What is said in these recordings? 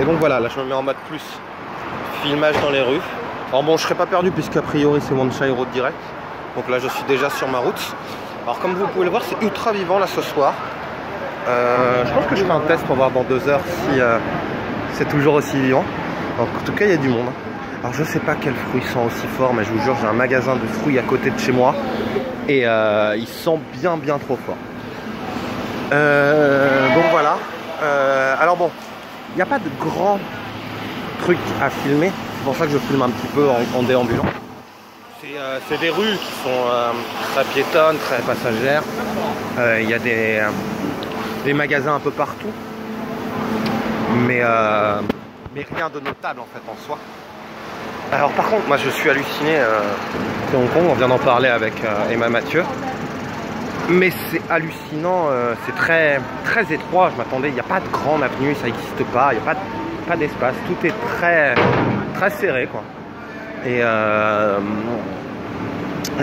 Et donc voilà, là je me mets en mode plus filmage dans les rues. Alors bon, je serai pas perdu puisqu'a priori c'est One Chai Road direct. Donc là je suis déjà sur ma route. Alors comme vous pouvez le voir, c'est ultra vivant là ce soir. Je pense que je ferai un test pour voir dans 2 heures si c'est toujours aussi vivant. Donc, en tout cas il y a du monde. Alors je sais pas quels fruits sont aussi forts, mais je vous jure j'ai un magasin de fruits à côté de chez moi. Et ils sont bien trop forts. Donc voilà. Alors bon, il n'y a pas de grands trucs à filmer. C'est pour ça que je filme un petit peu en déambulant. C'est des rues qui sont très piétonnes, très passagères. Il y a des magasins un peu partout. Mais rien de notable en fait en soi. Alors par contre, moi je suis halluciné de Hong Kong. On vient d'en parler avec Emma Mathieu. Mais c'est hallucinant, c'est très étroit. Je m'attendais, il n'y a pas de grande avenue, ça n'existe pas, il n'y a pas d'espace, tout est très serré quoi. Et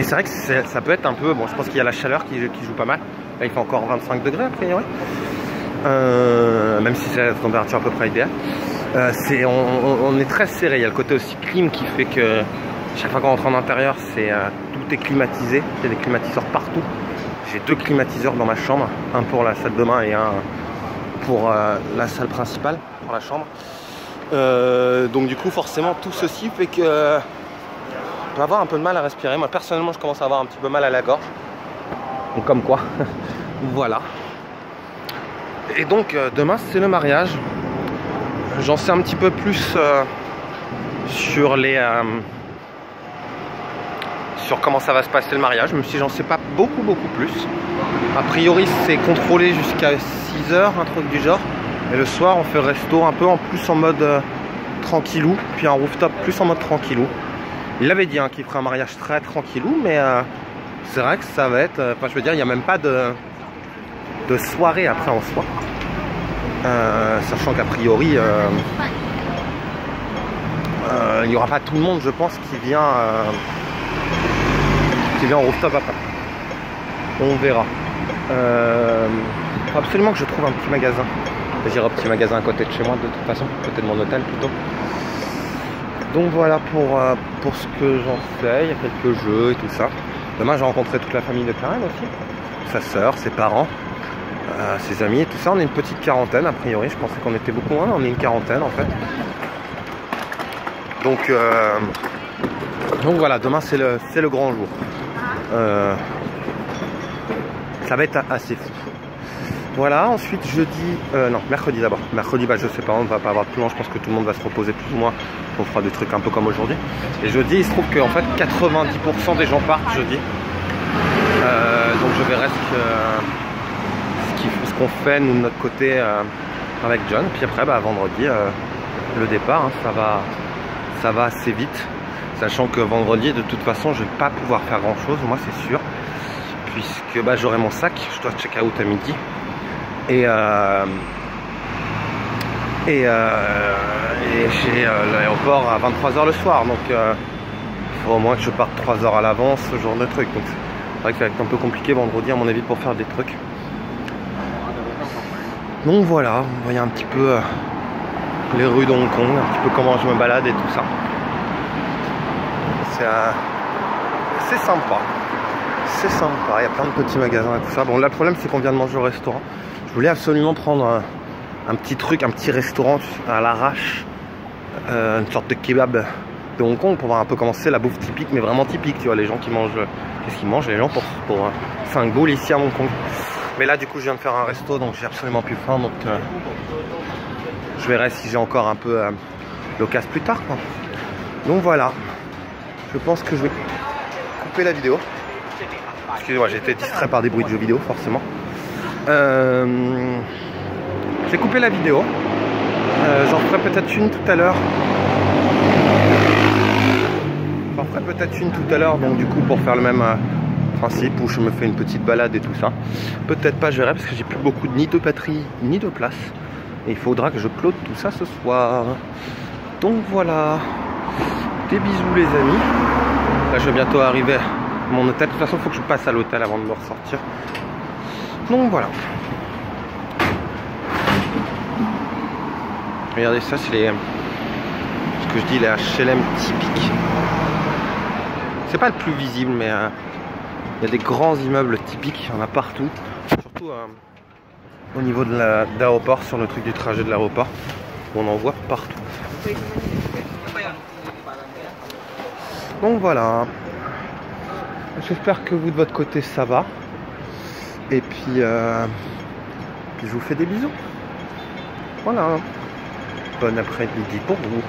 c'est vrai que ça peut être un peu, bon je pense qu'il y a la chaleur qui joue pas mal. Là il fait encore 25 degrés a priori, même si c'est la température à peu près idéale. On est très serré, il y a le côté aussi clim qui fait que chaque fois qu'on rentre en intérieur, tout est climatisé, il y a des climatiseurs partout. J'ai 2 climatiseurs dans ma chambre, un pour la salle de bain et un pour la salle principale, pour la chambre. Donc du coup forcément tout ceci fait que je vais avoir un peu de mal à respirer. Moi personnellement je commence à avoir un petit peu mal à la gorge. Donc comme quoi, voilà. Et donc demain c'est le mariage. J'en sais un petit peu plus sur comment ça va se passer le mariage, même si j'en sais pas beaucoup plus. A priori c'est contrôlé jusqu'à 6 h, un truc du genre. Et le soir on fait resto un peu en plus en mode tranquillou, puis un rooftop plus en mode tranquillou. Il avait dit hein, qu'il ferait un mariage très tranquillou, mais c'est vrai que ça va être, enfin je veux dire, il n'y a même pas de soirée après en soi. Sachant qu'a priori il n'y aura pas tout le monde je pense qui vient en rooftop après. On verra. Faut absolument que je trouve un petit magasin. J'irai au petit magasin à côté de chez moi de toute façon, à côté de mon hôtel plutôt. Donc voilà pour ce que j'en sais. Il y a quelques jeux et tout ça. Demain j'ai rencontré toute la famille de Karen aussi. Sa soeur, ses parents, ses amis et tout ça. On est une petite quarantaine a priori. Je pensais qu'on était beaucoup moins, mais on est une quarantaine en fait. Donc voilà, demain c'est le grand jour. Ça va être assez fou. Voilà, ensuite jeudi, non, mercredi d'abord. Mercredi, bah je sais pas, on va pas avoir de plan, je pense que tout le monde va se reposer plus ou moins. On fera des trucs un peu comme aujourd'hui. Et jeudi, il se trouve qu'en fait 90% des gens partent jeudi. Donc je verrai ce qu'on fait nous de notre côté avec John. Puis après, bah vendredi, le départ, hein, ça va assez vite. Sachant que vendredi, de toute façon, je vais pas pouvoir faire grand chose, moi c'est sûr. Puisque bah, j'aurai mon sac, je dois check out à midi. Et j'ai l'aéroport à 23 h le soir. Donc il faut au moins que je parte 3 h à l'avance, ce genre de truc. Donc c'est vrai que ça va être un peu compliqué vendredi à mon avis pour faire des trucs. Donc voilà, vous voyez un petit peu les rues de Hong Kong, un petit peu comment je me balade et tout ça. C'est sympa. C'est sympa, il y a plein de petits magasins et tout ça. Bon là le problème c'est qu'on vient de manger au restaurant. Je voulais absolument prendre un petit truc, un petit restaurant à l'arrache. Une sorte de kebab de Hong Kong pour voir un peu comment c'est la bouffe typique, mais vraiment typique, tu vois, les gens qui mangent, qu'est-ce qu'ils mangent les gens pour 5 boules ici à Hong Kong. Mais là du coup je viens de faire un resto donc j'ai absolument plus faim, donc je verrai si j'ai encore un peu l'occasion plus tard quoi. Donc voilà, je pense que je vais couper la vidéo. Excusez-moi, j'ai été distrait par des bruits de jeux vidéo forcément. J'ai coupé la vidéo. J'en ferai peut-être une tout à l'heure. Donc du coup pour faire le même principe où je me fais une petite balade et tout ça. Peut-être pas, je verrai parce que j'ai plus beaucoup ni de batterie ni de place. Et il faudra que je upload tout ça ce soir. Donc voilà. Des bisous les amis. Là je vais bientôt arriver à mon hôtel. De toute façon il faut que je passe à l'hôtel avant de me ressortir. Donc voilà. Regardez ça, c'est les... ce que je dis, les HLM typiques. C'est pas le plus visible, mais il y a des grands immeubles typiques, il y en a partout. Surtout au niveau de l'aéroport, sur le truc du trajet de l'aéroport. On en voit partout. Donc voilà. J'espère que vous de votre côté ça va. Et puis je vous fais des bisous. Voilà. Bon après-midi pour vous.